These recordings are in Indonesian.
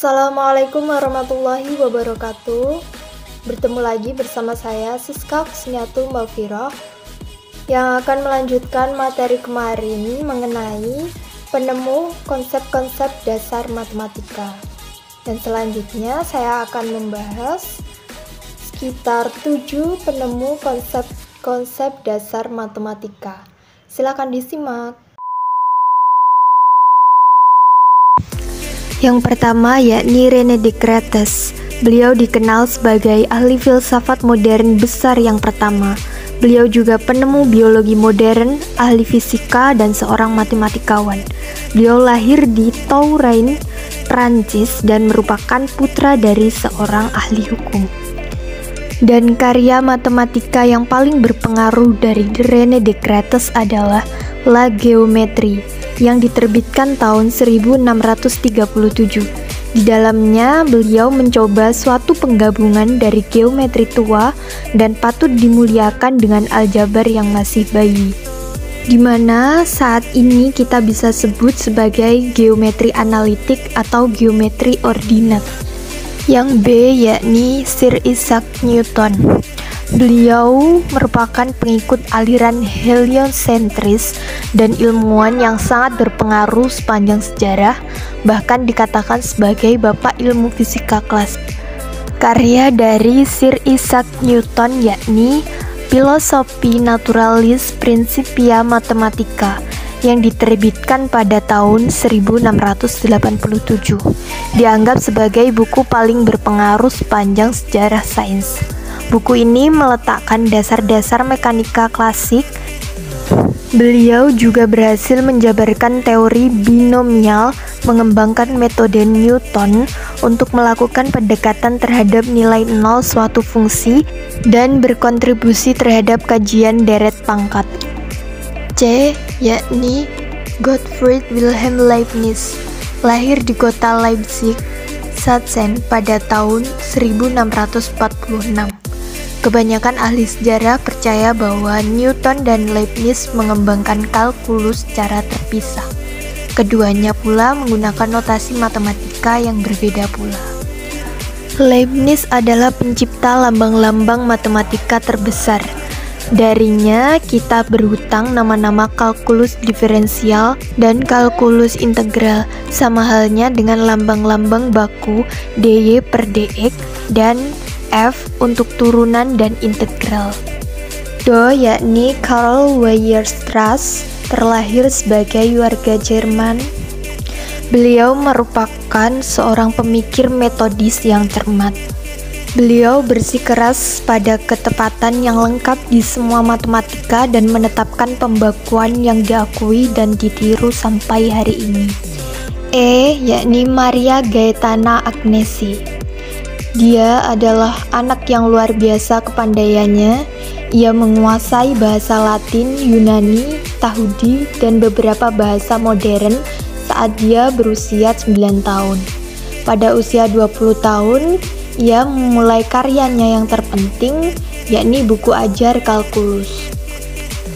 Assalamualaikum warahmatullahi wabarakatuh. Bertemu lagi bersama saya Siska Kusniatul Malfiroh yang akan melanjutkan materi kemarin mengenai penemu konsep-konsep dasar matematika. Dan selanjutnya saya akan membahas sekitar 7 penemu konsep-konsep dasar matematika. Silakan disimak. Yang pertama yakni René Descartes. Beliau dikenal sebagai ahli filsafat modern besar yang pertama. Beliau juga penemu biologi modern, ahli fisika, dan seorang matematikawan. Beliau lahir di Touraine, Prancis, dan merupakan putra dari seorang ahli hukum. Dan karya matematika yang paling berpengaruh dari René Descartes adalah La Géométrie yang diterbitkan tahun 1637. Di dalamnya, beliau mencoba suatu penggabungan dari geometri tua dan patut dimuliakan dengan aljabar yang masih bayi, di mana saat ini kita bisa sebut sebagai geometri analitik atau geometri ordinat. Yang B yakni Sir Isaac Newton. Beliau merupakan pengikut aliran heliocentris dan ilmuwan yang sangat berpengaruh sepanjang sejarah, bahkan dikatakan sebagai bapak ilmu fisika klasik. Karya dari Sir Isaac Newton yakni Philosophiae Naturalis Principia Mathematica yang diterbitkan pada tahun 1687. Dianggap sebagai buku paling berpengaruh sepanjang sejarah sains. Buku ini meletakkan dasar-dasar mekanika klasik. Beliau juga berhasil menjabarkan teori binomial, mengembangkan metode Newton untuk melakukan pendekatan terhadap nilai nol suatu fungsi, dan berkontribusi terhadap kajian deret pangkat. C yakni Gottfried Wilhelm Leibniz. Lahir di kota Leipzig, Sachsen pada tahun 1646. Kebanyakan ahli sejarah percaya bahwa Newton dan Leibniz mengembangkan kalkulus secara terpisah. Keduanya pula menggunakan notasi matematika yang berbeda pula. Leibniz adalah pencipta lambang-lambang matematika terbesar. Darinya kita berhutang nama-nama kalkulus diferensial dan kalkulus integral, sama halnya dengan lambang-lambang baku dy per dx dan F untuk turunan dan integral. Do yakni Karl Weierstrass, terlahir sebagai warga Jerman. Beliau merupakan seorang pemikir metodis yang cermat. Beliau bersikeras pada ketepatan yang lengkap di semua matematika dan menetapkan pembakuan yang diakui dan ditiru sampai hari ini. E yakni Maria Gaetana Agnesi. Dia adalah anak yang luar biasa kepandaiannya. Ia menguasai bahasa Latin, Yunani, Yahudi, dan beberapa bahasa modern saat dia berusia 9 tahun. Pada usia 20 tahun, ia memulai karyanya yang terpenting, yakni buku ajar kalkulus.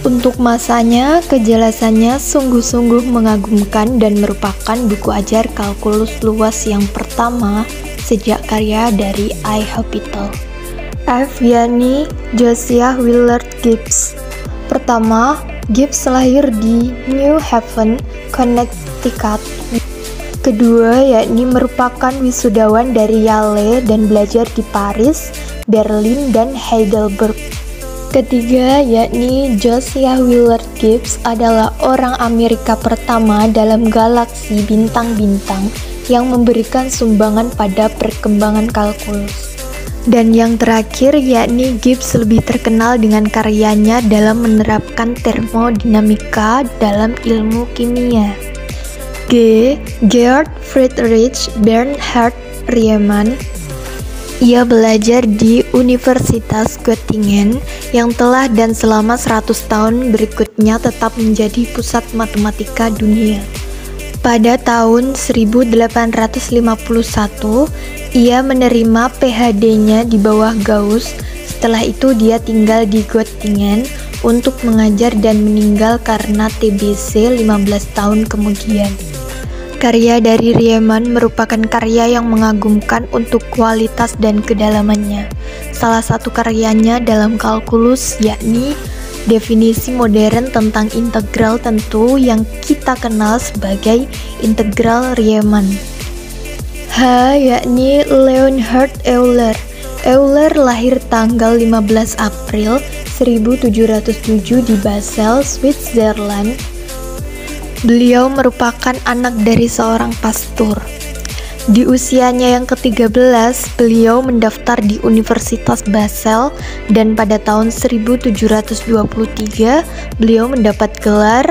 Untuk masanya, kejelasannya sungguh-sungguh mengagumkan dan merupakan buku ajar kalkulus luas yang pertama sejak karya dari I. Hospital. F yakni Josiah Willard Gibbs. Pertama, Gibbs lahir di New Haven, Connecticut. Kedua yakni merupakan wisudawan dari Yale dan belajar di Paris, Berlin, dan Heidelberg. Ketiga yakni Josiah Willard Gibbs adalah orang Amerika pertama dalam galaksi bintang-bintang yang memberikan sumbangan pada perkembangan kalkulus. Dan yang terakhir yakni Gibbs lebih terkenal dengan karyanya dalam menerapkan termodinamika dalam ilmu kimia. G. Georg Friedrich Bernhard Riemann. Ia belajar di Universitas Göttingen yang telah dan selama 100 tahun berikutnya tetap menjadi pusat matematika dunia. Pada tahun 1851, ia menerima PhD-nya di bawah Gauss. Setelah itu dia tinggal di Göttingen untuk mengajar dan meninggal karena TBC 15 tahun kemudian. karya dari Riemann merupakan karya yang mengagumkan untuk kualitas dan kedalamannya. Salah satu karyanya dalam kalkulus yakni definisi modern tentang integral tentu yang kita kenal sebagai integral Riemann. H yakni Leonhard Euler. Euler lahir tanggal 15 April 1707 di Basel, Switzerland. Beliau merupakan anak dari seorang pastor. Di usianya yang ke-13, beliau mendaftar di Universitas Basel dan pada tahun 1723 beliau mendapat gelar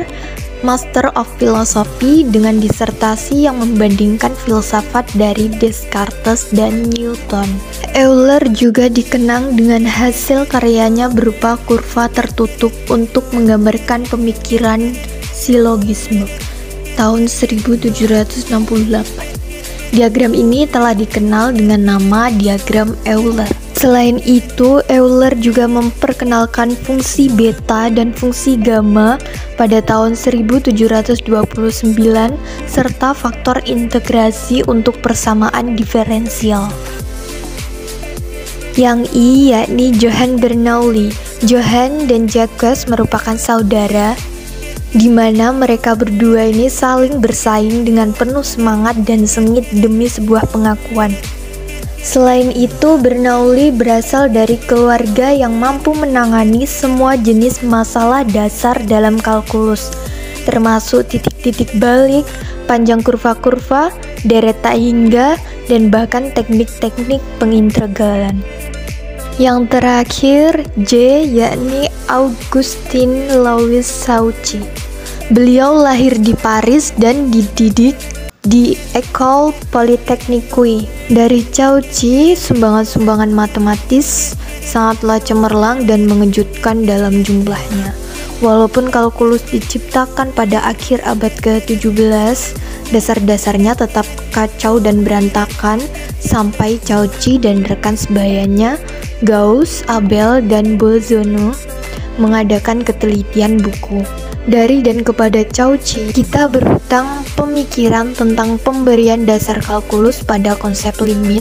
Master of Philosophy dengan disertasi yang membandingkan filsafat dari Descartes dan Newton. Euler juga dikenang dengan hasil karyanya berupa kurva tertutup untuk menggambarkan pemikiran silogisme tahun 1768. Diagram ini telah dikenal dengan nama diagram Euler. Selain itu, Euler juga memperkenalkan fungsi beta dan fungsi gamma pada tahun 1729 serta faktor integrasi untuk persamaan diferensial. Yang I yakni Johann Bernoulli. Johann dan Jacques merupakan saudara, di mana mereka berdua ini saling bersaing dengan penuh semangat dan sengit demi sebuah pengakuan. Selain itu, Bernoulli berasal dari keluarga yang mampu menangani semua jenis masalah dasar dalam kalkulus, termasuk titik-titik balik, panjang kurva-kurva, deret tak hingga, dan bahkan teknik-teknik pengintegralan. Yang terakhir, J yakni Augustin Louis Cauchy. Beliau lahir di Paris dan dididik di École Polytechnique. Dari Cauchy, sumbangan-sumbangan matematis sangatlah cemerlang dan mengejutkan dalam jumlahnya. Walaupun kalkulus diciptakan pada akhir abad ke-17, dasar-dasarnya tetap kacau dan berantakan sampai Cauchy dan rekan sebayanya Gauss, Abel, dan Bolzano mengadakan ketelitian buku. Dari dan kepada Cauchy, kita berhutang pemikiran tentang pemberian dasar kalkulus pada konsep limit.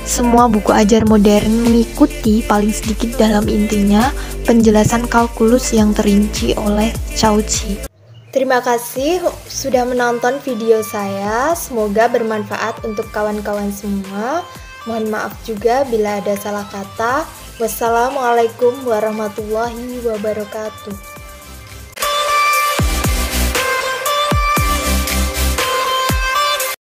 Semua buku ajar modern mengikuti paling sedikit dalam intinya penjelasan kalkulus yang terinci oleh Cauchy. Terima kasih sudah menonton video saya, semoga bermanfaat untuk kawan-kawan semua. Mohon maaf juga bila ada salah kata. Wassalamualaikum warahmatullahi wabarakatuh.